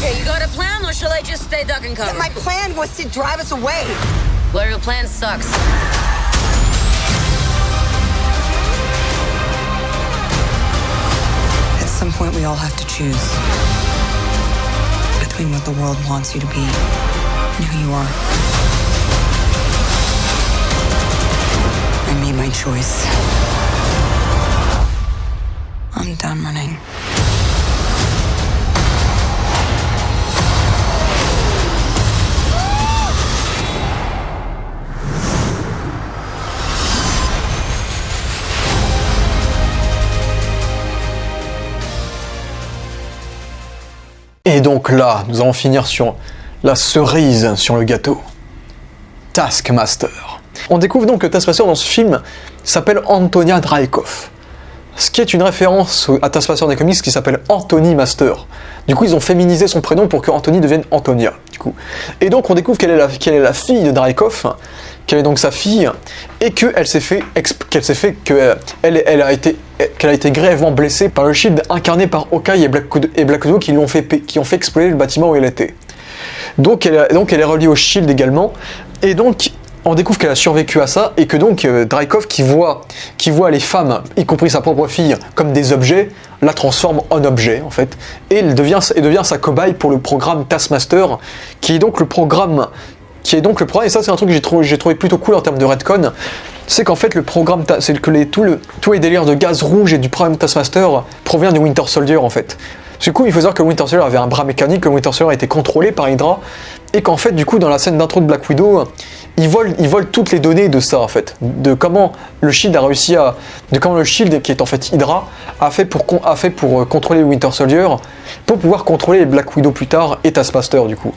Okay, you got a plan, or shall I just stay duck and cover? My plan was to drive us away. Well, your plan sucks. At some point, we all have to choose between what the world wants you to be and who you are. I made my choice. I'm done running. Et donc là, nous allons finir sur la cerise sur le gâteau. Taskmaster. On découvre donc que Taskmaster dans ce film s'appelle Antonia Dreykov. Ce qui est une référence à Taskmaster des comics qui s'appelle Anthony Master. Du coup, ils ont féminisé son prénom pour que Anthony devienne Antonia. Du coup. Et donc, on découvre qu'elle est la fille de Dreykov, qu'elle est donc sa fille, et qu'elle a été grièvement blessée par le Shield incarné par Hawkeye et Black Widow qui ont fait exploser le bâtiment où elle était. Donc elle est reliée au Shield également, et donc on découvre qu'elle a survécu à ça, et que donc Dreykov qui voit les femmes, y compris sa propre fille, comme des objets, la transforme en objet en fait, et elle devient sa cobaye pour le programme Taskmaster, qui est donc le programme, et ça c'est un truc que j'ai trouvé plutôt cool en termes de retcon, c'est qu'en fait le programme, c'est que tous les délires de gaz rouge et du programme Taskmaster provient du Winter Soldier en fait. Du coup, il faut savoir que le Winter Soldier avait un bras mécanique, que le Winter Soldier a été contrôlé par Hydra, et qu'en fait, du coup, dans la scène d'intro de Black Widow, ils volent toutes les données de ça, en fait, de comment le Shield a réussi de comment le Shield, qui est en fait Hydra, a fait pour contrôler le Winter Soldier, pour pouvoir contrôler Black Widow plus tard et Taskmaster, du coup.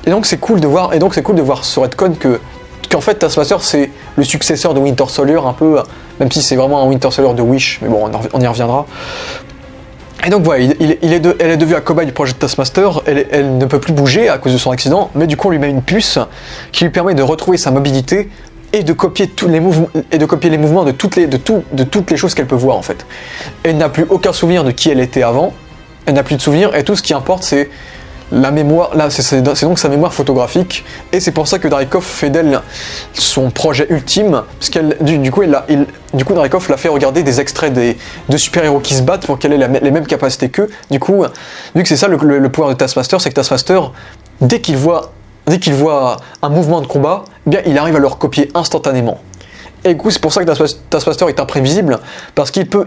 Et donc, c'est cool de voir ce retcon qu'en fait, Taskmaster, c'est le successeur de Winter Soldier, un peu, même si c'est vraiment un Winter Soldier de Wish, mais bon, on y reviendra. Et donc voilà, elle est devenue la cobaye du projet de Taskmaster, elle ne peut plus bouger à cause de son accident, mais du coup on lui met une puce qui lui permet de retrouver sa mobilité et de copier les mouvements de toutes les choses qu'elle peut voir en fait. Elle n'a plus aucun souvenir de qui elle était avant, elle n'a plus de souvenir, et tout ce qui importe c'est la mémoire, là c'est donc sa mémoire photographique, et c'est pour ça que Dreykov fait d'elle son projet ultime, parce qu'elle du coup Dreykov l'a fait regarder des extraits de super-héros qui se battent pour qu'elle ait les mêmes capacités qu'eux. Du coup, vu que c'est ça le pouvoir de Taskmaster, c'est que Taskmaster, dès qu'il voit un mouvement de combat, eh bien il arrive à le recopier instantanément. Et du coup, c'est pour ça que Taskmaster est imprévisible, parce qu'il peut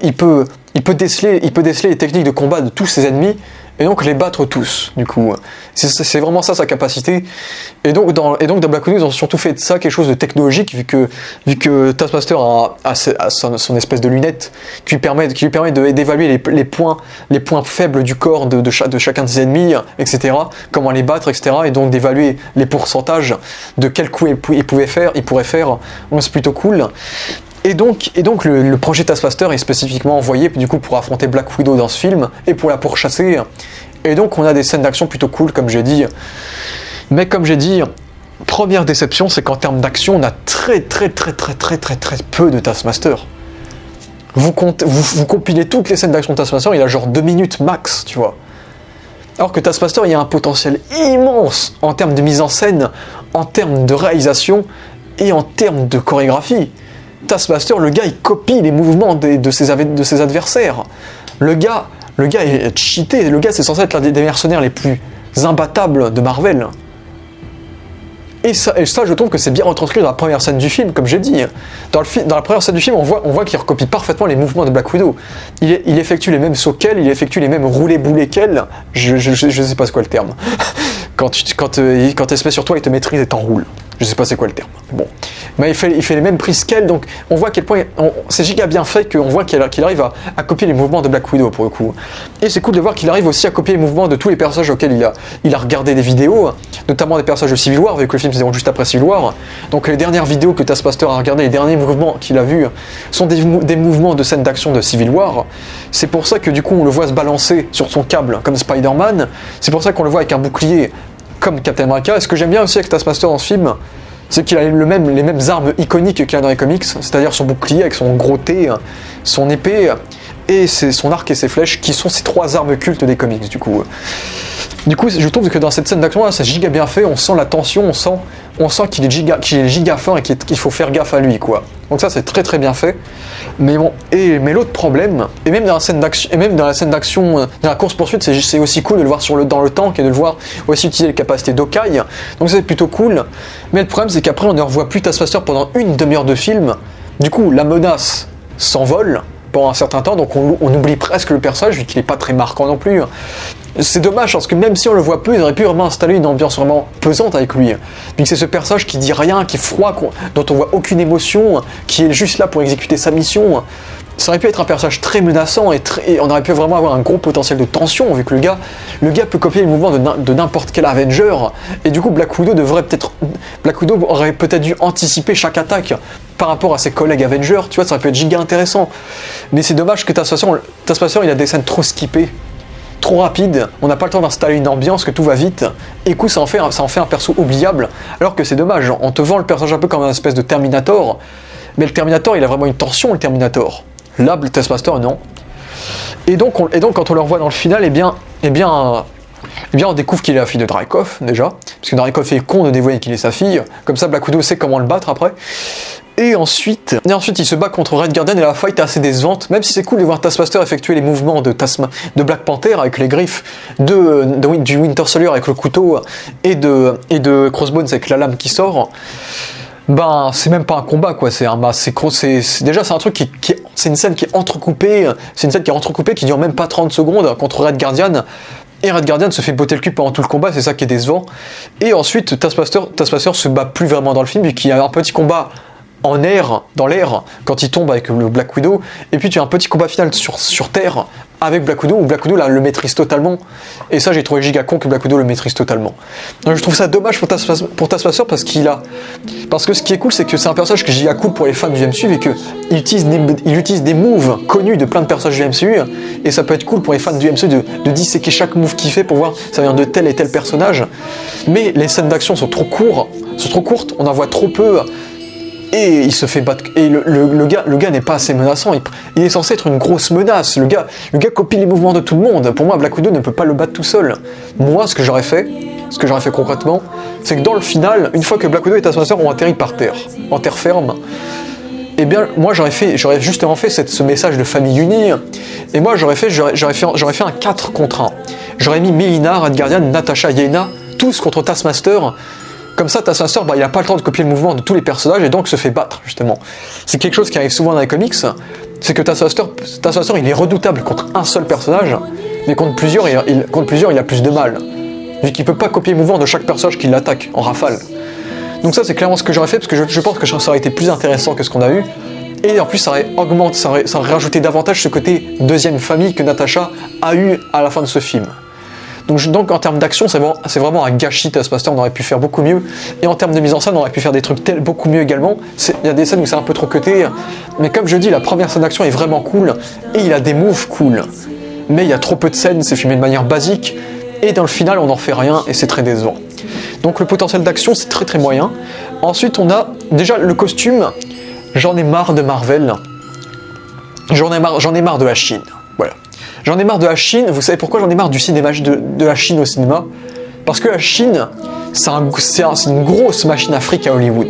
déceler les techniques de combat de tous ses ennemis, et donc les battre tous, du coup. C'est vraiment ça sa capacité. Et donc dans Black Widow, ils ont surtout fait de ça quelque chose de technologique, vu que Taskmaster a son espèce de lunette qui lui permet d'évaluer les points faibles du corps de chacun de ses ennemis, etc. Comment les battre, etc. Et donc d'évaluer les pourcentages de quel coup il pourrait faire. Donc c'est plutôt cool. Et donc le projet Taskmaster est spécifiquement envoyé du coup pour affronter Black Widow dans ce film et pour la pourchasser. Et donc on a des scènes d'action plutôt cool comme j'ai dit. Mais comme j'ai dit, première déception, c'est qu'en termes d'action, on a très peu de Taskmaster. Vous compilez toutes les scènes d'action de Taskmaster, il a genre 2 minutes max, tu vois. Alors que Taskmaster, il y a un potentiel immense en termes de mise en scène, en termes de réalisation et en termes de chorégraphie. Taskmaster, le gars, il copie les mouvements de ses adversaires. Le gars est cheaté. Le gars, c'est censé être l'un des mercenaires les plus imbattables de Marvel. Et ça, je trouve que c'est bien retranscrit dans la première scène du film, comme j'ai dit. Dans la première scène du film, on voit qu'il recopie parfaitement les mouvements de Black Widow. Il effectue les mêmes sauts qu'elle, il effectue les mêmes roulés-boulés qu'elle. Je sais pas c'est quoi le terme. Quand elle se met sur toi, il te maîtrise et t'enroule. Je sais pas c'est quoi le terme. Bon. Mais il fait les mêmes prises qu'elle, donc on voit à quel point c'est giga bien fait, qu'on voit qu'il arrive à copier les mouvements de Black Widow pour le coup. Et c'est cool de voir qu'il arrive aussi à copier les mouvements de tous les personnages auxquels il a regardé des vidéos, notamment des personnages de Civil War, vu que le film se déroule juste après Civil War. Donc les dernières vidéos que Taskmaster a regardées, les derniers mouvements qu'il a vus, sont des mouvements de scènes d'action de Civil War. C'est pour ça que du coup on le voit se balancer sur son câble comme Spider-Man. C'est pour ça qu'on le voit avec un bouclier comme Captain America. Et ce que j'aime bien aussi avec Taskmaster dans ce film, c'est qu'il a les mêmes armes iconiques qu'il a dans les comics, c'est-à-dire son bouclier avec son gros T, son épée, et son arc et ses flèches, qui sont ces 3 armes cultes des comics, du coup. Du coup, je trouve que dans cette scène d'action là, c'est giga bien fait, on sent la tension, on sent qu'il est giga fort et qu'il faut faire gaffe à lui, quoi. Donc ça, c'est très très bien fait. Mais bon, mais l'autre problème, et même dans la scène d'action, dans la course-poursuite, c'est aussi cool de le voir dans le tank et de le voir aussi utiliser les capacités d'Hawkeye. Donc ça, c'est plutôt cool. Mais le problème, c'est qu'après, on ne revoit plus Taskmaster pendant une demi-heure de film. Du coup, la menace s'envole pendant un certain temps, donc on oublie presque le personnage, vu qu'il n'est pas très marquant non plus. C'est dommage, parce que même si on le voit peu, ils auraient pu vraiment installer une ambiance vraiment pesante avec lui. Donc c'est ce personnage qui dit rien, qui est froid, dont on voit aucune émotion, qui est juste là pour exécuter sa mission. Ça aurait pu être un personnage très menaçant et on aurait pu vraiment avoir un gros potentiel de tension, vu que le gars peut copier le mouvement de n'importe quel Avenger. Et du coup, Black Widow aurait peut-être dû anticiper chaque attaque par rapport à ses collègues Avengers. Tu vois, ça aurait pu être giga intéressant. Mais c'est dommage que Taskmaster, il a des scènes trop skippées, trop rapide, on n'a pas le temps d'installer une ambiance, que tout va vite, et du coup ça en fait un perso oubliable, alors que c'est dommage, on te vend le personnage un peu comme une espèce de Terminator, mais le Terminator il a vraiment une tension, le Terminator. Là, le Taskmaster non. Et donc quand on le revoit dans le final, eh bien on découvre qu'il est la fille de Dreykov déjà, parce que Dreykov est con de dévoiler qu'il est sa fille, comme ça Black Widow sait comment le battre après. Et ensuite, il se bat contre Red Guardian et la fight est assez décevante, même si c'est cool de voir Taskmaster effectuer les mouvements de Black Panther avec les griffes, du Winter Soldier avec le couteau et de Crossbones avec la lame qui sort. Ben, c'est même pas un combat, quoi. C'est un truc c'est une scène qui est entrecoupée, qui dure même pas 30 secondes contre Red Guardian. Et Red Guardian se fait botter le cul pendant tout le combat, c'est ça qui est décevant. Et ensuite, Taskmaster se bat plus vraiment dans le film, vu qu'il y a un petit combat dans l'air, quand il tombe avec le Black Widow, et puis tu as un petit combat final sur Terre avec Black Widow, où Black Widow là, le maîtrise totalement, et ça j'ai trouvé giga con que Black Widow le maîtrise totalement. Donc je trouve ça dommage pour Taskmaster parce que ce qui est cool, c'est que c'est un personnage qui est giga cool pour les fans du MCU, et qu'il utilise des moves connus de plein de personnages du MCU, et ça peut être cool pour les fans du MCU de disséquer chaque move qu'il fait pour voir ça vient de tel et tel personnage, mais les scènes d'action sont trop courtes, on en voit trop peu, et il se fait battre. Et le gars n'est pas assez menaçant. Il est censé être une grosse menace. Le gars copie les mouvements de tout le monde. Pour moi, Black Widow ne peut pas le battre tout seul. Moi, ce que j'aurais fait concrètement, c'est que dans le final, une fois que Black Widow et Taskmaster ont atterri par terre, en terre ferme, eh bien, moi j'aurais justement fait ce message de famille unie. Et moi j'aurais fait un 4 contre 1. J'aurais mis Melina, Red Guardian, Natasha, Yelena, tous contre Taskmaster. Comme ça, Taskmaster, il n'a pas le temps de copier le mouvement de tous les personnages et donc se fait battre, justement. C'est quelque chose qui arrive souvent dans les comics, c'est que Taskmaster, il est redoutable contre un seul personnage, mais contre plusieurs, il a plus de mal. Vu qu'il ne peut pas copier le mouvement de chaque personnage qui l'attaque en rafale. Donc ça, c'est clairement ce que j'aurais fait, parce que je pense que ça aurait été plus intéressant que ce qu'on a eu. Et en plus, ça aurait rajouté davantage ce côté deuxième famille que Natasha a eu à la fin de ce film. Donc en termes d'action, c'est vraiment un gâchis. Taskmaster, on aurait pu faire beaucoup mieux. Et en termes de mise en scène, on aurait pu faire des trucs beaucoup mieux également. Il y a des scènes où c'est un peu trop cuté. Mais comme je dis, la première scène d'action est vraiment cool. Et il a des moves cool. Mais il y a trop peu de scènes, c'est filmé de manière basique. Et dans le final, on n'en fait rien et c'est très décevant. Donc le potentiel d'action, c'est très très moyen. Ensuite, on a déjà le costume. J'en ai marre de Marvel. J'en ai marre de la Chine. Voilà. J'en ai marre de la Chine. Vous savez pourquoi j'en ai marre du cinéma, de la Chine au cinéma? Parce que la Chine, c'est une grosse machine à fric à Hollywood.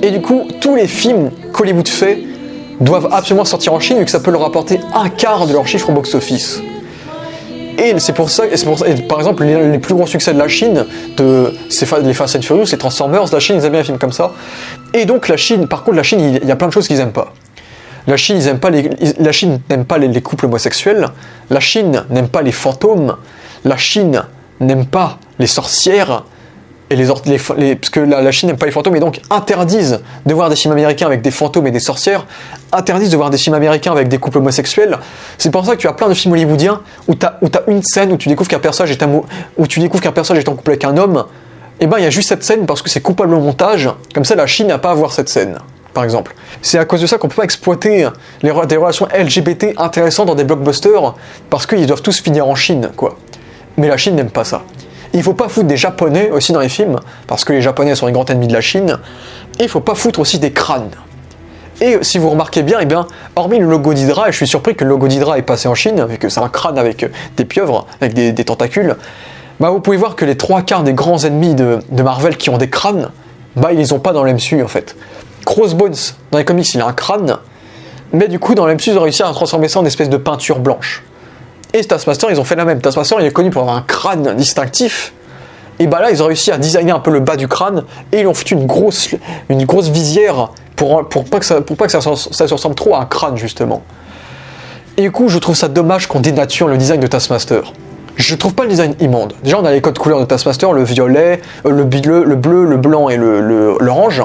Et du coup, tous les films qu'Hollywood fait doivent absolument sortir en Chine, vu que ça peut leur apporter un quart de leur chiffre au box-office. Et c'est pour ça, par exemple, les plus gros succès de la Chine, les Fast and Furious, les Transformers, la Chine, ils aiment bien un film comme ça. Et donc la Chine, il y a plein de choses qu'ils aiment pas. La Chine n'aime pas les couples homosexuels. La Chine n'aime pas les fantômes. La Chine n'aime pas les sorcières. Parce que la Chine n'aime pas les fantômes et donc interdisent de voir des films américains avec des fantômes et des sorcières. Interdisent de voir des films américains avec des couples homosexuels. C'est pour ça que tu as plein de films hollywoodiens où tu as une scène où tu découvres qu'un personnage est en couple avec un homme. Et ben il y a juste cette scène parce que c'est coupable au montage. Comme ça la Chine n'a pas à voir cette scène. Par exemple. C'est à cause de ça qu'on peut pas exploiter des relations LGBT intéressantes dans des blockbusters, parce qu'ils doivent tous finir en Chine, quoi. Mais la Chine n'aime pas ça. Il faut pas foutre des Japonais aussi dans les films, parce que les Japonais sont les grands ennemis de la Chine, et il faut pas foutre aussi des crânes. Et si vous remarquez bien, hormis le logo d'Hydra, et je suis surpris que le logo d'Hydra est passé en Chine, vu que c'est un crâne avec des pieuvres, avec des tentacules, bah vous pouvez voir que les 3/4 des grands ennemis de Marvel qui ont des crânes, bah ils les ont pas dans le MCU en fait. Crossbones, dans les comics, il a un crâne, mais du coup dans le MCU ils ont réussi à transformer ça en espèce de peinture blanche. Et Taskmaster, ils ont fait la même. Taskmaster, il est connu pour avoir un crâne distinctif, et bah là ils ont réussi à designer un peu le bas du crâne, et ils ont foutu une grosse visière pour pas que ça se ressemble trop à un crâne justement. Et du coup je trouve ça dommage qu'on dénature le design de Taskmaster. Je trouve pas le design immonde. Déjà on a les codes couleurs de Taskmaster, le violet, le bleu, le blanc et l'orange.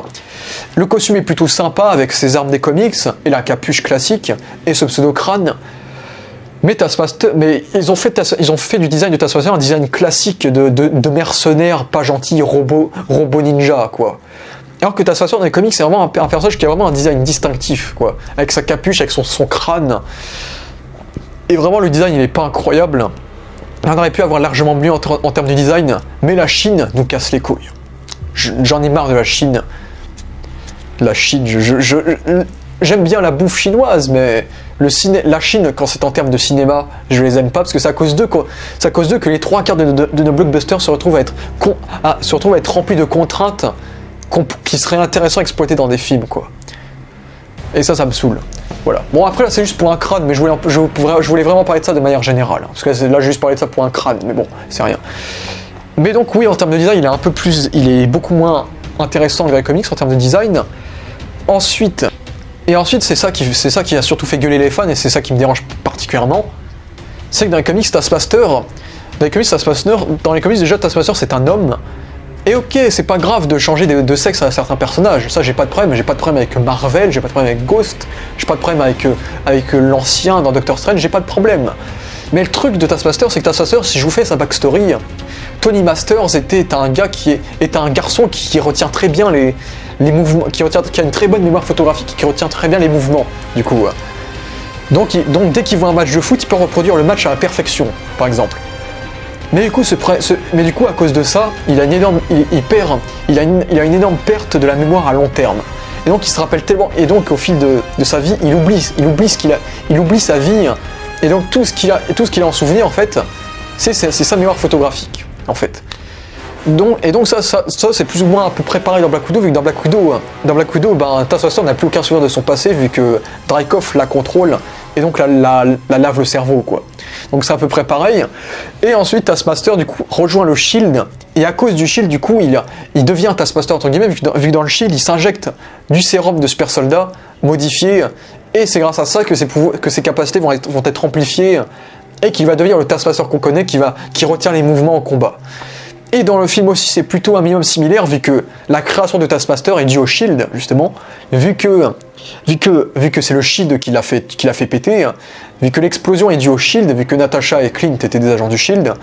Le costume est plutôt sympa avec ses armes des comics et la capuche classique et ce pseudo-crâne. Mais ils ont fait du design de Taskmaster un design classique de mercenaire pas gentil, robot ninja quoi. Alors que Taskmaster dans les comics c'est vraiment un personnage qui a vraiment un design distinctif quoi, avec sa capuche, avec son crâne. Et vraiment le design il est pas incroyable. On aurait pu avoir largement mieux en termes de design, mais la Chine nous casse les couilles. J'en ai marre de la Chine. La Chine, j'aime bien la bouffe chinoise, mais la Chine, quand c'est en termes de cinéma, je les aime pas, parce que c'est à cause d'eux que les 3/4 de nos blockbusters se retrouvent à être remplis de contraintes qui seraient intéressantes à exploiter dans des films, quoi. Et ça me saoule. Voilà. Bon après là c'est juste pour un crâne, mais je voulais vraiment parler de ça de manière générale. Parce que là j'ai juste parlé de ça pour un crâne, mais bon, c'est rien. Mais donc oui, en termes de design, il est beaucoup moins intéressant que les comics en termes de design. Ensuite, c'est ça qui a surtout fait gueuler les fans, et c'est ça qui me dérange particulièrement. C'est que dans les comics Taskmaster déjà Taskmaster c'est un homme. Et ok, c'est pas grave de changer de sexe à certains personnages, ça j'ai pas de problème. J'ai pas de problème avec Marvel, j'ai pas de problème avec Ghost, j'ai pas de problème avec l'ancien dans Doctor Strange, j'ai pas de problème. Mais le truc de Taskmaster, c'est que Taskmaster, si je vous fais sa backstory, Tony Masters était un garçon qui retient très bien les mouvements, qui a une très bonne mémoire photographique, qui retient très bien les mouvements, du coup. Donc dès qu'il voit un match de foot, il peut reproduire le match à la perfection, par exemple. Mais du coup, à cause de ça, il a une énorme perte de la mémoire à long terme. Et donc il se rappelle tellement, et donc au fil de sa vie, il oublie sa vie, et donc tout ce qu'il a en souvenir en fait, c'est sa mémoire photographique en fait. Et donc ça c'est plus ou moins à peu près pareil dans Black Widow, vu que dans Black Widow, Taskmaster n'a plus aucun souvenir de son passé vu que Dreykov la contrôle et donc la lave le cerveau quoi. Donc c'est à peu près pareil. Et ensuite Taskmaster du coup rejoint le Shield, et à cause du Shield du coup il devient Taskmaster entre guillemets, vu que dans le Shield il s'injecte du sérum de super soldat modifié, et c'est grâce à ça que ses capacités vont être amplifiées et qu'il va devenir le Taskmaster qu'on connaît, qui retient les mouvements au combat. Et dans le film aussi, c'est plutôt un minimum similaire, vu que la création de Taskmaster est due au Shield, justement, vu que c'est le Shield qui l'a fait péter, vu que l'explosion est due au Shield, vu que Natasha et Clint étaient des agents du Shield,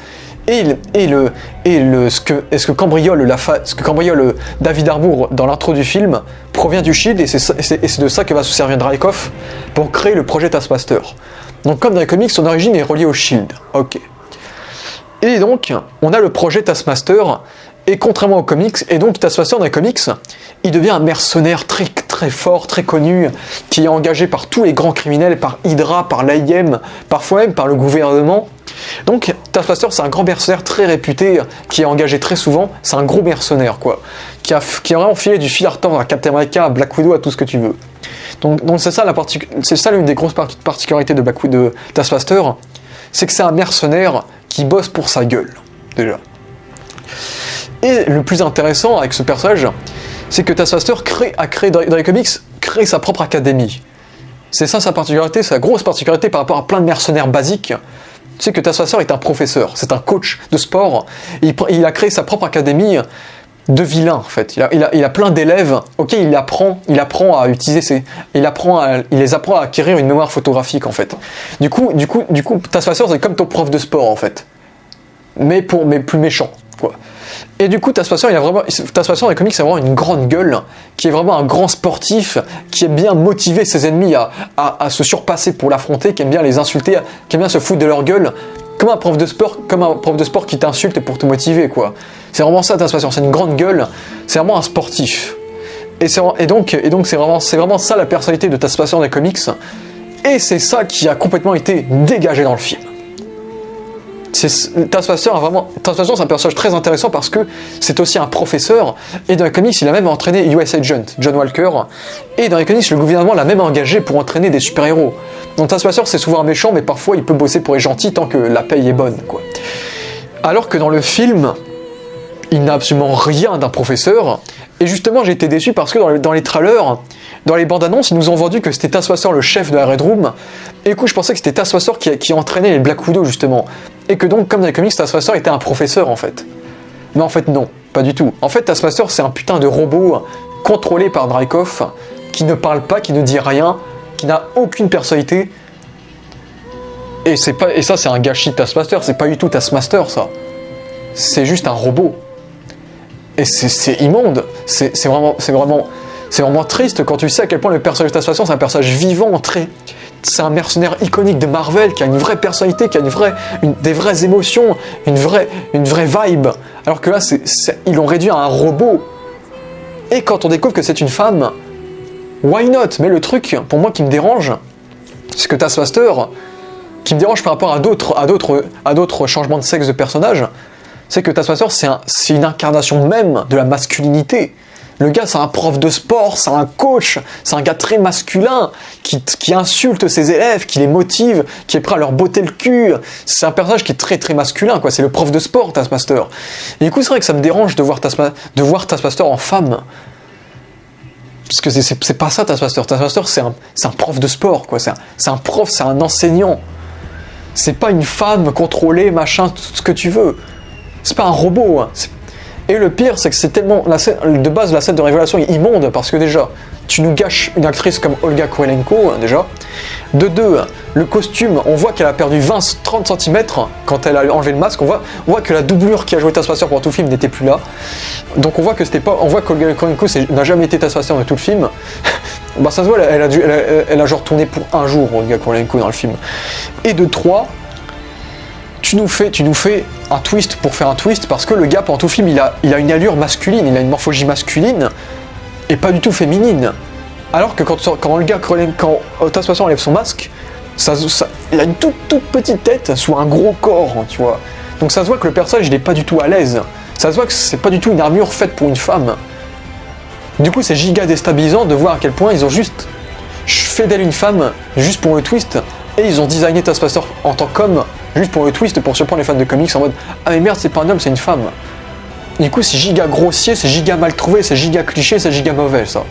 ce que cambriole David Harbour dans l'intro du film provient du Shield, et c'est de ça que va se servir Dreykov pour créer le projet Taskmaster. Donc comme dans les comics, son origine est reliée au Shield. Ok. Et donc, on a le projet Taskmaster, et contrairement aux comics, et donc Taskmaster dans les comics, il devient un mercenaire très, très fort, très connu, qui est engagé par tous les grands criminels, par Hydra, par l'AIM, parfois même par le gouvernement. Donc Taskmaster, c'est un grand mercenaire très réputé, qui est engagé très souvent, c'est un gros mercenaire, quoi, qui a vraiment filé du fil à retordre à Captain America, à Black Widow, à tout ce que tu veux. Donc c'est ça l'une des grosses particularités de Taskmaster, c'est que c'est un mercenaire qui bosse pour sa gueule, déjà. Et le plus intéressant avec ce personnage, c'est que Taskmaster dans les comics, crée sa propre académie. C'est ça sa particularité, sa grosse particularité par rapport à plein de mercenaires basiques. C'est que Taskmaster est un professeur, c'est un coach de sport, il a créé sa propre académie de vilains en fait. Il a plein d'élèves, ok, il apprend à utiliser il les apprend à acquérir une mémoire photographique en fait. Du coup, Taskmaster c'est comme ton prof de sport en fait, mais plus méchant quoi. Et du coup, Taskmaster dans les comics, c'est vraiment une grande gueule, qui est vraiment un grand sportif, qui aime bien motiver ses ennemis à se surpasser pour l'affronter, qui aime bien les insulter, qui aime bien se foutre de leur gueule, comme un prof de sport qui t'insulte pour te motiver, quoi. C'est vraiment ça, Taskmaster, c'est une grande gueule, c'est vraiment un sportif. Et donc c'est vraiment ça la personnalité de Taskmaster dans les comics, et c'est ça qui a complètement été dégagé dans le film. Taskmaster c'est un personnage très intéressant parce que c'est aussi un professeur, et dans les comics il a même entraîné US Agent, John Walker, et dans les comics le gouvernement l'a même engagé pour entraîner des super-héros. Donc Taskmaster c'est souvent un méchant, mais parfois il peut bosser pour les gentils tant que la paye est bonne, quoi. Alors que dans le film, il n'a absolument rien d'un professeur, et justement j'ai été déçu parce que dans les trailers, dans les bandes annonces, ils nous ont vendu que c'était Taskmaster le chef de la Red Room, et du coup je pensais que c'était Taskmaster qui entraînait les Black Widow justement, et que donc comme dans les comics Taskmaster était un professeur en fait. Mais en fait non, pas du tout. En fait Taskmaster c'est un putain de robot contrôlé par Dreykov, qui ne parle pas, qui ne dit rien, qui n'a aucune personnalité, et ça c'est un gâchis de Taskmaster, c'est pas du tout Taskmaster ça. C'est juste un robot. Et c'est immonde, c'est vraiment triste quand tu sais à quel point le personnage de Taskmaster c'est un personnage vivant, c'est un mercenaire iconique de Marvel qui a une vraie personnalité, qui a des vraies émotions, une vraie vibe. Alors que là, ils l'ont réduit à un robot. Et quand on découvre que c'est une femme, why not? Mais le truc, pour moi, qui me dérange, c'est que Taskmaster, qui me dérange par rapport à d'autres changements de sexe de personnages, c'est que Taskmaster, c'est une incarnation même de la masculinité. Le gars, c'est un prof de sport, c'est un coach, c'est un gars très masculin, qui insulte ses élèves, qui les motive, qui est prêt à leur botter le cul. C'est un personnage qui est très très masculin, quoi. C'est le prof de sport, Taskmaster. Et du coup, c'est vrai que ça me dérange de voir Taskmaster en femme. Parce que c'est pas ça, Taskmaster. Taskmaster, c'est un prof de sport, quoi. C'est un prof, c'est un enseignant. C'est pas une femme contrôlée, machin, tout ce que tu veux. C'est pas un robot, hein. Et le pire, c'est que c'est tellement... de base, la scène de révélation est immonde, parce que déjà, tu nous gâches une actrice comme Olga Kurylenko, déjà. De deux, le costume, on voit qu'elle a perdu 20-30 cm quand elle a enlevé le masque. On voit que la doublure qui a joué Taskmaster pour tout le film n'était plus là. Donc on voit qu'Olga Kurylenko n'a jamais été Taskmaster de tout le film. Bah ça se voit, elle a genre tourné pour un jour, Olga Kurylenko, dans le film. Et de trois... Tu nous fais un twist pour faire un twist, parce que le gars pendant tout le film il a une allure masculine, il a une morphologie masculine et pas du tout féminine. Alors que quand Taskmaster enlève son masque, il a une toute petite tête sous un gros corps, tu vois. Donc ça se voit que le personnage il est pas du tout à l'aise. Ça se voit que c'est pas du tout une armure faite pour une femme. Du coup c'est giga déstabilisant de voir à quel point ils ont juste fait d'elle une femme juste pour le twist, et ils ont designé Taskmaster en tant qu'homme juste pour le twist, pour surprendre les fans de comics en mode ah mais merde, c'est pas un homme, c'est une femme. Et du coup c'est giga grossier, c'est giga mal trouvé, c'est giga cliché, c'est giga mauvais ça.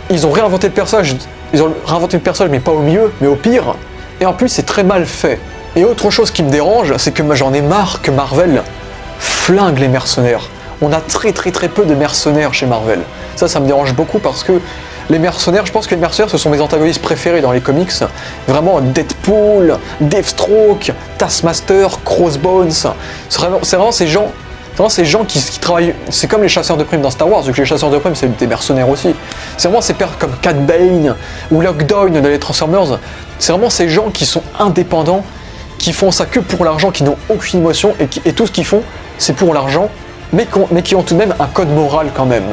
Ils ont réinventé le personnage, mais pas au mieux, mais au pire, et en plus c'est très mal fait. Et autre chose qui me dérange, c'est que moi j'en ai marre que Marvel flingue les mercenaires. On a très peu de mercenaires chez Marvel. Ça me dérange beaucoup parce que les mercenaires, je pense que les mercenaires ce sont mes antagonistes préférés dans les comics. Vraiment Deadpool, Deathstroke, Taskmaster, Crossbones. C'est vraiment ces gens qui travaillent. C'est comme les chasseurs de primes dans Star Wars, vu que les chasseurs de primes c'est des mercenaires aussi. C'est vraiment ces pères comme Cat Bane ou Lockdown dans les Transformers. C'est vraiment ces gens qui sont indépendants, qui font ça que pour l'argent, qui n'ont aucune émotion et tout ce qu'ils font c'est pour l'argent, mais qui ont tout de même un code moral quand même.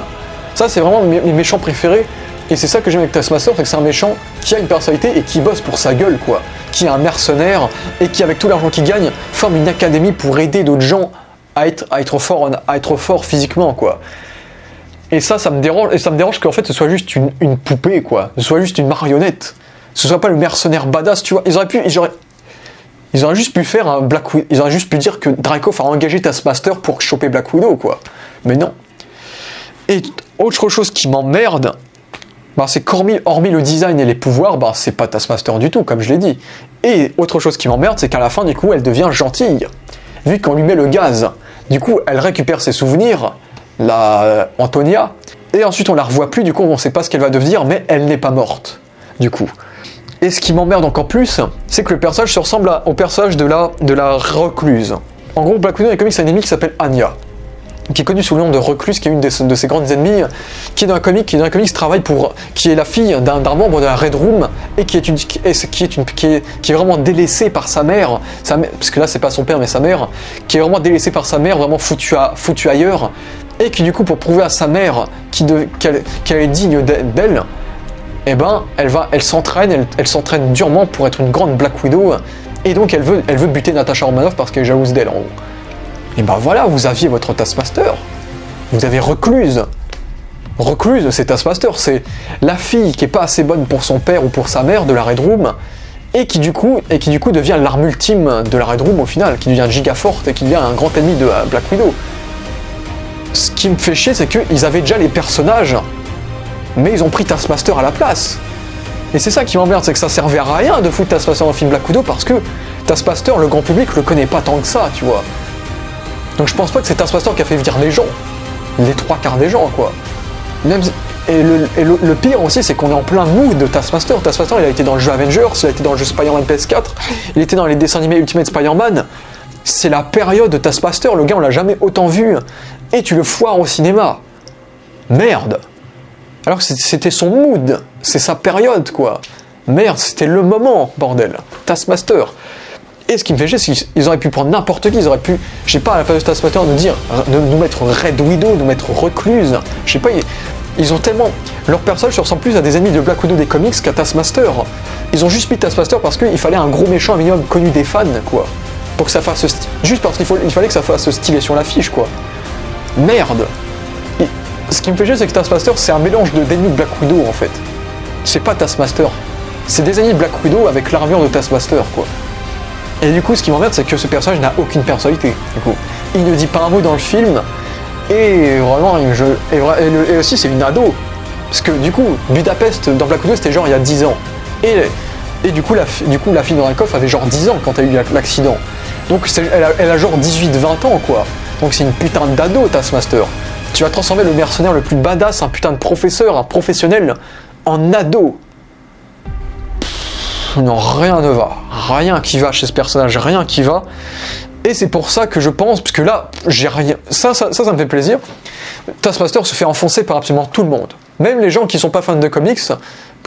Ça c'est vraiment mes méchants préférés. Et c'est ça que j'aime avec Taskmaster, c'est que c'est un méchant qui a une personnalité et qui bosse pour sa gueule, quoi. Qui est un mercenaire et qui, avec tout l'argent qu'il gagne, forme une académie pour aider d'autres gens à être fort physiquement, quoi. Et ça me dérange. Et ça me dérange qu'en fait ce soit juste une poupée, quoi. Ce soit juste une marionnette. Ce soit pas le mercenaire badass, tu vois. Ils auraient juste pu faire un Black Widow. Ils auraient juste pu dire que Dreykov a engagé Taskmaster pour choper Black Widow, quoi. Mais non. Et autre chose qui m'emmerde, c'est qu'hormis le design et les pouvoirs, c'est pas Taskmaster du tout, comme je l'ai dit. Et autre chose qui m'emmerde, c'est qu'à la fin, du coup, elle devient gentille. Vu qu'on lui met le gaz. Du coup, elle récupère ses souvenirs, Antonia, et ensuite on la revoit plus, du coup on sait pas ce qu'elle va devenir, mais elle n'est pas morte, du coup. Et ce qui m'emmerde encore plus, c'est que le personnage se ressemble au personnage de la recluse. En gros, Black Widow dans les comics, c'est un ennemi qui s'appelle Anya, qui est connue sous le nom de Recluse, qui est une de ses grandes ennemies, qui est dans un comic, qui est la fille d'un membre de la Red Room, et qui est vraiment délaissée par sa mère, parce que là c'est pas son père mais sa mère, qui est vraiment délaissée par sa mère, vraiment foutue ailleurs, et qui du coup pour prouver à sa mère qu'elle est digne d'elle, elle s'entraîne durement pour être une grande Black Widow, Et donc elle veut buter Natasha Romanoff parce qu'elle est jalouse d'elle en gros. Et ben voilà, vous aviez votre Taskmaster. Vous avez Recluse. Recluse, c'est Taskmaster, c'est la fille qui est pas assez bonne pour son père ou pour sa mère de la Red Room, et qui du coup devient l'arme ultime de la Red Room au final, qui devient giga forte et qui devient un grand ennemi de Black Widow. Ce qui me fait chier, c'est qu'ils avaient déjà les personnages, mais ils ont pris Taskmaster à la place. Et c'est ça qui m'emmerde, c'est que ça servait à rien de foutre Taskmaster dans le film Black Widow, parce que Taskmaster, le grand public le connaît pas tant que ça, tu vois. Donc je pense pas que c'est Taskmaster qui a fait venir les gens, les 3/4 des gens, quoi. Le pire aussi, c'est qu'on est en plein mood de Taskmaster. Taskmaster, il a été dans le jeu Avengers, il a été dans le jeu Spider-Man PS4, il était dans les dessins animés Ultimate Spider-Man. C'est la période de Taskmaster, le gars, on l'a jamais autant vu. Et tu le foires au cinéma. Merde. Alors que c'était son mood, c'est sa période, quoi. Merde, c'était le moment, bordel. Taskmaster. Et ce qui me fait chier, c'est qu'ils auraient pu prendre n'importe qui, ils auraient pu, je sais pas, à la place de Taskmaster, de nous mettre Red Widow, nous mettre Recluse, je sais pas, ils ont tellement... Leurs personnages se ressemblent plus à des ennemis de Black Widow des comics qu'à Taskmaster. Ils ont juste mis Taskmaster parce qu'il fallait un gros méchant, un minimum connu des fans, quoi. Pour que ça fasse... Juste parce qu'il fallait que ça fasse stylé sur l'affiche, quoi. Merde. Et ce qui me fait chier, c'est que Taskmaster, c'est un mélange d'ennemis de Black Widow, en fait. C'est pas Taskmaster. C'est des ennemis de Black Widow avec l'armure de Taskmaster, quoi. Et du coup, ce qui m'emmerde, c'est que ce personnage n'a aucune personnalité. Du coup, il ne dit pas un mot dans le film, et vraiment, et aussi, c'est une ado. Parce que du coup, Budapest dans Black Widow, c'était genre il y a 10 ans. Et du coup, la fille de Rakoff avait genre 10 ans quand elle a eu l'accident. Donc elle a genre 18-20 ans, quoi. Donc c'est une putain d'ado, Taskmaster. Tu vas transformer le mercenaire le plus badass, un putain de professeur, un professionnel, en ado. Non, rien ne va. Rien qui va chez ce personnage, rien qui va. Et c'est pour ça que je pense, parce que là, j'ai rien. Ça me fait plaisir. Taskmaster se fait enfoncer par absolument tout le monde. Même les gens qui sont pas fans de comics,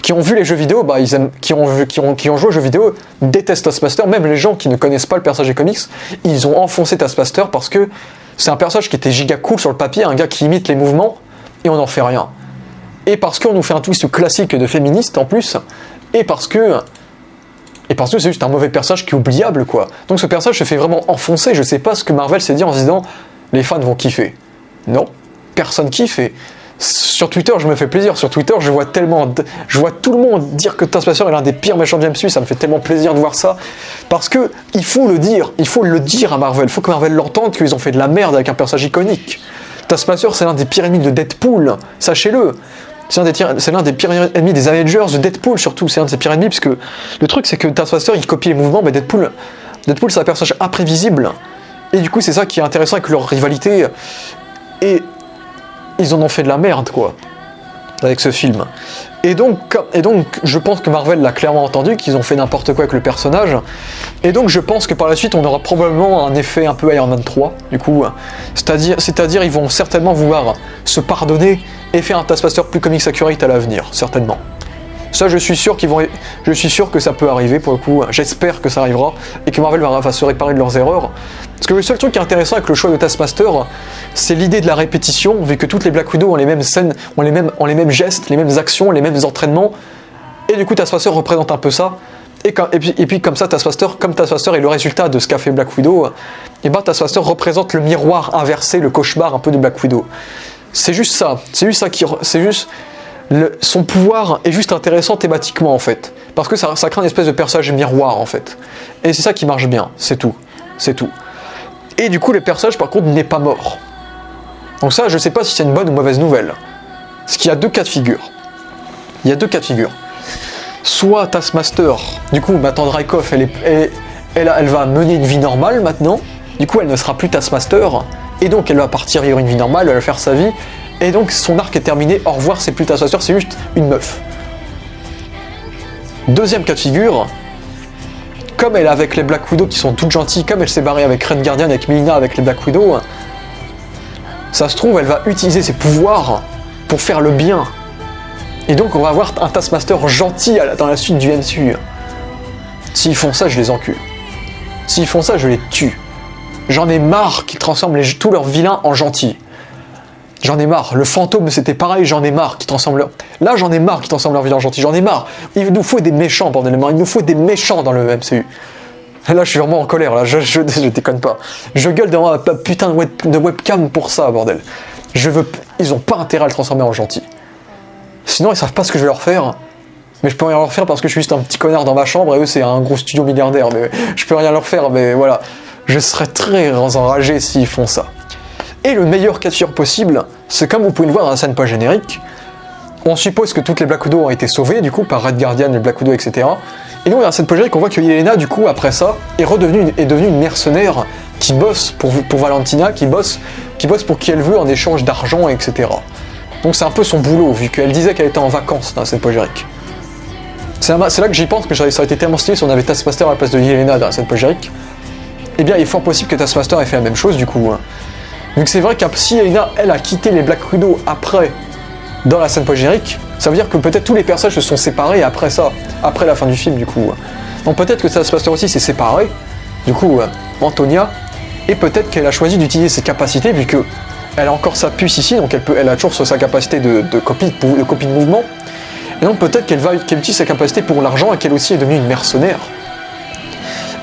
qui ont vu les jeux vidéo, bah, qui ont joué aux jeux vidéo, détestent Taskmaster. Même les gens qui ne connaissent pas le personnage des comics, ils ont enfoncé Taskmaster parce que c'est un personnage qui était giga cool sur le papier, un gars qui imite les mouvements, et on n'en fait rien. Et parce qu'on nous fait un twist classique de féministe en plus, et parce que c'est juste un mauvais personnage qui est oubliable, quoi. Donc ce personnage se fait vraiment enfoncer. Je sais pas ce que Marvel s'est dit en se disant les fans vont kiffer. Non, personne kiffe. Et sur Twitter, je me fais plaisir. Sur Twitter, je vois tout le monde dire que Taskmaster est l'un des pires méchants du MCU. Ça me fait tellement plaisir de voir ça. Parce que il faut le dire à Marvel. Il faut que Marvel l'entende qu'ils ont fait de la merde avec un personnage iconique. Taskmaster, c'est l'un des pires ennemis de Deadpool. Sachez-le. C'est l'un des pires ennemis des Avengers, de Deadpool surtout, c'est un de ses pires ennemis, parce que le truc c'est que Taskmaster il copie les mouvements, mais Deadpool c'est un personnage imprévisible, et du coup c'est ça qui est intéressant avec leur rivalité, et ils en ont fait de la merde, quoi, avec ce film. Et donc je pense que Marvel l'a clairement entendu, qu'ils ont fait n'importe quoi avec le personnage, et donc je pense que par la suite on aura probablement un effet un peu Iron Man 3, du coup, c'est-à-dire ils vont certainement vouloir se pardonner et faire un Taskmaster plus comics accurate à l'avenir, certainement. Ça, je suis sûr que ça peut arriver, pour le coup, j'espère que ça arrivera, et que Marvel va se réparer de leurs erreurs. Parce que le seul truc qui est intéressant avec le choix de Taskmaster, c'est l'idée de la répétition, vu que toutes les Black Widow ont les mêmes scènes, ont les mêmes gestes, les mêmes actions, les mêmes entraînements, et du coup Taskmaster représente un peu ça, et puis comme ça, Taskmaster est le résultat de ce qu'a fait Black Widow, et ben Taskmaster représente le miroir inversé, le cauchemar un peu de Black Widow. C'est juste ça son pouvoir est juste intéressant thématiquement en fait, parce que ça crée une espèce de personnage miroir en fait, et c'est ça qui marche bien, c'est tout. Et du coup le personnage par contre n'est pas mort, donc ça je sais pas si c'est une bonne ou mauvaise nouvelle, parce qu'il y a deux cas de figure, soit Taskmaster, du coup maintenant Dreykov elle va mener une vie normale maintenant, du coup elle ne sera plus Taskmaster, et donc elle va partir vivre une vie normale, elle va faire sa vie, et donc son arc est terminé, au revoir, c'est plus Taskmaster, c'est juste une meuf. Deuxième cas de figure, comme elle est avec les Black Widow qui sont toutes gentilles, comme elle s'est barrée avec Red Guardian, avec Melina, avec les Black Widow, ça se trouve elle va utiliser ses pouvoirs pour faire le bien. Et donc on va avoir un Taskmaster gentil dans la suite du MCU. S'ils font ça, je les encule. S'ils font ça, je les tue. J'en ai marre qu'ils transforment tous leurs vilains en gentils. J'en ai marre. Le fantôme, c'était pareil, j'en ai marre qu'ils transforment leurs vilains en gentils. J'en ai marre. Il nous faut des méchants, bordel de mort. Il nous faut des méchants dans le MCU. Là, je suis vraiment en colère, là, je déconne pas. Je gueule devant ma putain de webcam pour ça, bordel. Ils ont pas intérêt à le transformer en gentil. Sinon, ils savent pas ce que je vais leur faire. Mais je peux rien leur faire parce que je suis juste un petit connard dans ma chambre et eux, c'est un gros studio milliardaire. Mais je peux rien leur faire, mais voilà. Je serais très enragé s'ils font ça. Et le meilleur cas de figure possible, c'est comme vous pouvez le voir dans la scène post-générique. On suppose que toutes les Black Widow ont été sauvées, du coup, par Red Guardian, les Black Widow, etc. Et nous, dans la scène post-générique, on voit que Yelena, du coup, après ça, est devenue une mercenaire qui bosse pour Valentina, qui bosse pour qui elle veut en échange d'argent, etc. Donc c'est un peu son boulot, vu qu'elle disait qu'elle était en vacances dans la scène post-générique. C'est là que j'y pense, que ça aurait été tellement stylé si on avait Taskmaster à la place de Yelena dans la scène post-générique. Eh bien, il est fort possible que Taskmaster ait fait la même chose, du coup. Donc c'est vrai que si Yelena, elle, a quitté les Black Widow après, dans la scène post-générique, ça veut dire que peut-être tous les personnages se sont séparés après ça, après la fin du film, du coup. Donc peut-être que Taskmaster aussi s'est séparé, du coup, Antonia, et peut-être qu'elle a choisi d'utiliser ses capacités, vu que elle a encore sa puce ici, donc elle a toujours sa capacité de copie de mouvement. Et donc peut-être qu'elle utilise sa capacité pour l'argent et qu'elle aussi est devenue une mercenaire.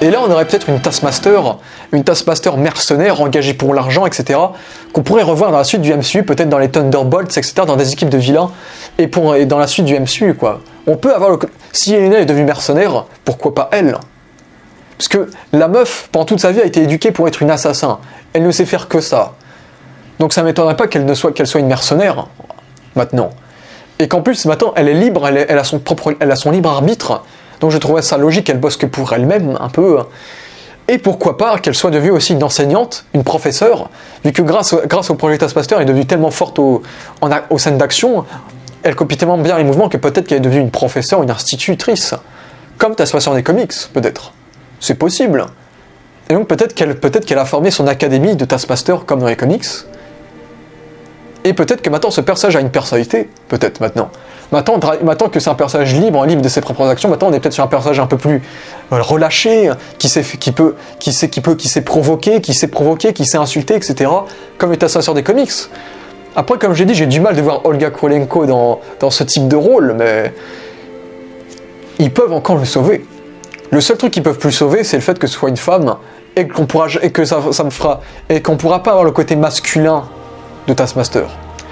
Et là, on aurait peut-être une Taskmaster mercenaire engagée pour l'argent, etc. qu'on pourrait revoir dans la suite du MCU, peut-être dans les Thunderbolts, etc., dans des équipes de vilains, et dans la suite du MCU, quoi. On peut avoir si Yelena est devenue mercenaire, pourquoi pas elle? Parce que la meuf, pendant toute sa vie, a été éduquée pour être une assassin. Elle ne sait faire que ça. Donc ça m'étonnerait pas qu'elle soit une mercenaire, maintenant. Et qu'en plus, maintenant, elle est libre, elle a son libre arbitre. Donc je trouvais ça logique qu'elle bosse que pour elle-même, un peu. Et pourquoi pas qu'elle soit devenue aussi une enseignante, une professeure, vu que grâce au projet Taskmaster, elle est devenue tellement forte aux scènes d'action, elle copie tellement bien les mouvements que peut-être qu'elle est devenue une professeure, une institutrice. Comme Taskmaster des comics, peut-être. C'est possible. Et donc peut-être qu'elle a formé son académie de Taskmaster comme dans les comics. Et peut-être que maintenant ce personnage a une personnalité, peut-être maintenant. Maintenant que c'est un personnage libre de ses propres actions, maintenant on est peut-être sur un personnage un peu plus relâché, qui sait provoquer, qui sait insulter, etc. Comme est Taskmaster des comics. Après, comme j'ai dit, j'ai du mal de voir Olga Kurylenko dans ce type de rôle, mais ils peuvent encore le sauver. Le seul truc qu'ils peuvent plus sauver, c'est le fait que ce soit une femme et qu'on pourra pas avoir le côté masculin de Taskmaster.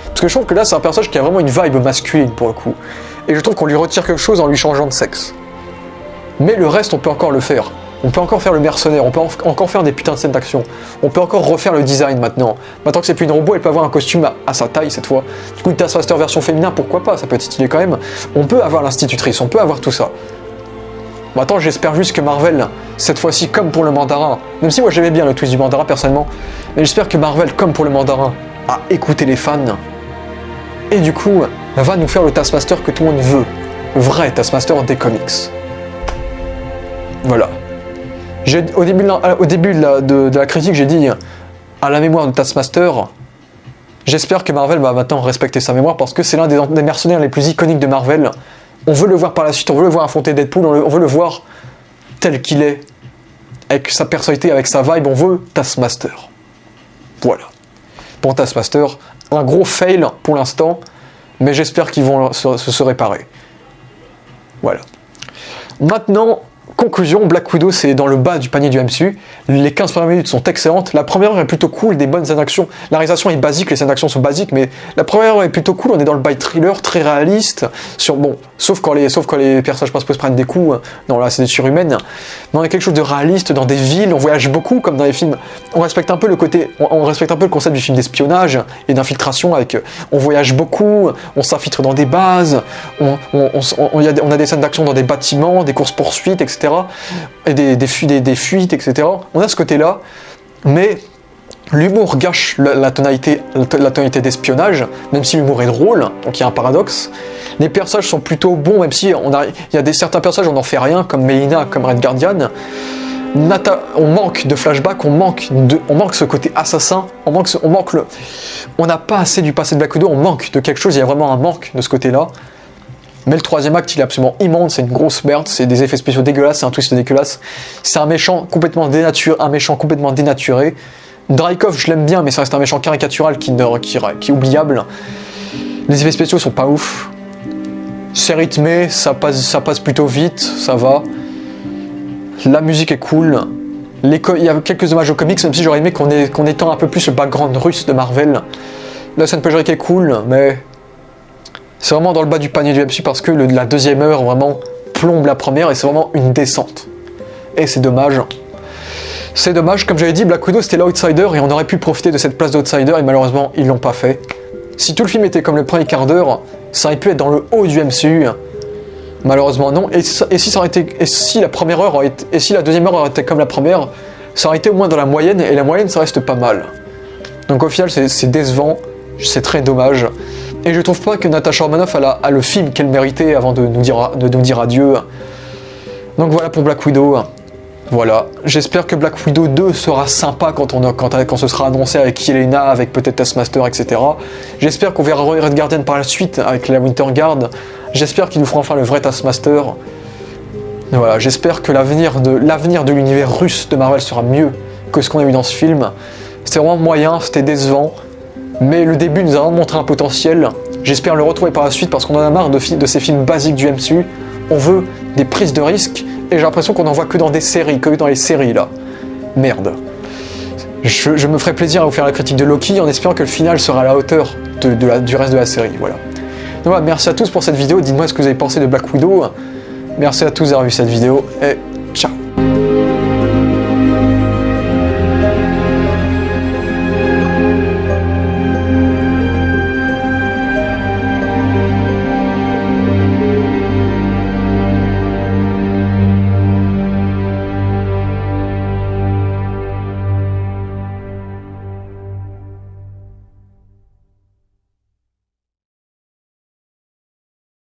Parce que je trouve que là, c'est un personnage qui a vraiment une vibe masculine pour le coup. Et je trouve qu'on lui retire quelque chose en lui changeant de sexe. Mais le reste, on peut encore le faire. On peut encore faire le mercenaire, on peut encore faire des putains de scènes d'action. On peut encore refaire le design maintenant. Maintenant que c'est plus une robot, elle peut avoir un costume à sa taille cette fois. Du coup, une Taskmaster version féminin, pourquoi pas, ça peut être stylé quand même. On peut avoir l'institutrice, on peut avoir tout ça. Maintenant, j'espère juste que Marvel, cette fois-ci, comme pour le mandarin, même si moi j'aimais bien le twist du mandarin personnellement, mais j'espère que Marvel, comme pour le mandarin, a écouté les fans, et du coup, va nous faire le Taskmaster que tout le monde veut. Vrai Taskmaster des comics. Voilà. Au début de la critique, j'ai dit, à la mémoire de Taskmaster, j'espère que Marvel va maintenant respecter sa mémoire, parce que c'est l'un des mercenaires les plus iconiques de Marvel. On veut le voir par la suite, on veut le voir affronter Deadpool, on veut le voir tel qu'il est, avec sa personnalité, avec sa vibe, on veut Taskmaster. Voilà. Pour Taskmaster, un gros fail pour l'instant, mais j'espère qu'ils vont se réparer. Voilà. Maintenant, conclusion, Black Widow, c'est dans le bas du panier du MCU. Les 15 premières minutes sont excellentes. La première heure est plutôt cool, des bonnes scènes d'action. La réalisation est basique, les scènes d'action sont basiques, mais la première heure est plutôt cool. On est dans le by thriller, très réaliste. Sauf quand les personnages principaux se prennent des coups, dans la scène surhumaine. Mais on a quelque chose de réaliste dans des villes. On voyage beaucoup, comme dans les films. On respecte un peu le concept du film d'espionnage et d'infiltration. On voyage beaucoup, on s'infiltre dans des bases, on a des scènes d'action dans des bâtiments, des courses-poursuites, etc. Et des fuites, etc. On a ce côté-là, mais l'humour gâche la tonalité d'espionnage, même si l'humour est drôle, donc il y a un paradoxe. Les personnages sont plutôt bons, même si il y a certains personnages, on n'en fait rien, comme Melina, comme Red Guardian. On manque de flashback, on manque ce côté assassin, on n'a pas assez du passé de Black Widow, on manque de quelque chose, il y a vraiment un manque de ce côté-là. Mais le troisième acte, il est absolument immonde, c'est une grosse merde, c'est des effets spéciaux dégueulasses, c'est un twist dégueulasse. C'est un méchant complètement dénaturé. Dreykov, je l'aime bien, mais ça reste un méchant caricatural qui est oubliable. Les effets spéciaux sont pas ouf. C'est rythmé, ça passe plutôt vite, ça va. La musique est cool. Il y a quelques hommages aux comics, même si j'aurais aimé qu'on étend un peu plus le background russe de Marvel. La scène post-générique est cool, mais c'est vraiment dans le bas du panier du MCU parce que la deuxième heure vraiment plombe la première et c'est vraiment une descente. Et c'est dommage. C'est dommage, comme j'avais dit, Black Widow c'était l'outsider et on aurait pu profiter de cette place d'outsider et malheureusement ils l'ont pas fait. Si tout le film était comme le premier quart d'heure, ça aurait pu être dans le haut du MCU. Malheureusement non. Et si la première heure et si la deuxième heure aurait été comme la première, ça aurait été au moins dans la moyenne et la moyenne ça reste pas mal. Donc au final c'est décevant, c'est très dommage. Et je trouve pas que Natasha Romanoff a le film qu'elle méritait avant de nous dire adieu. Donc voilà pour Black Widow. Voilà, j'espère que Black Widow 2 sera sympa quand ce sera annoncé avec Yelena, avec peut-être Taskmaster, etc. J'espère qu'on verra Red Guardian par la suite avec la Winter Guard. J'espère qu'ils nous feront enfin le vrai Taskmaster. Voilà, j'espère que l'avenir de l'univers russe de Marvel sera mieux que ce qu'on a eu dans ce film. C'était vraiment moyen, c'était décevant, mais le début nous a vraiment montré un potentiel. J'espère le retrouver par la suite parce qu'on en a marre de ces films basiques du MCU. On veut des prises de risques. Et j'ai l'impression qu'on n'en voit que dans des séries, que dans les séries là. Merde. Je me ferai plaisir à vous faire la critique de Loki en espérant que le final sera à la hauteur du reste de la série. Voilà. Donc voilà, merci à tous pour cette vidéo. Dites-moi ce que vous avez pensé de Black Widow. Merci à tous d'avoir vu cette vidéo et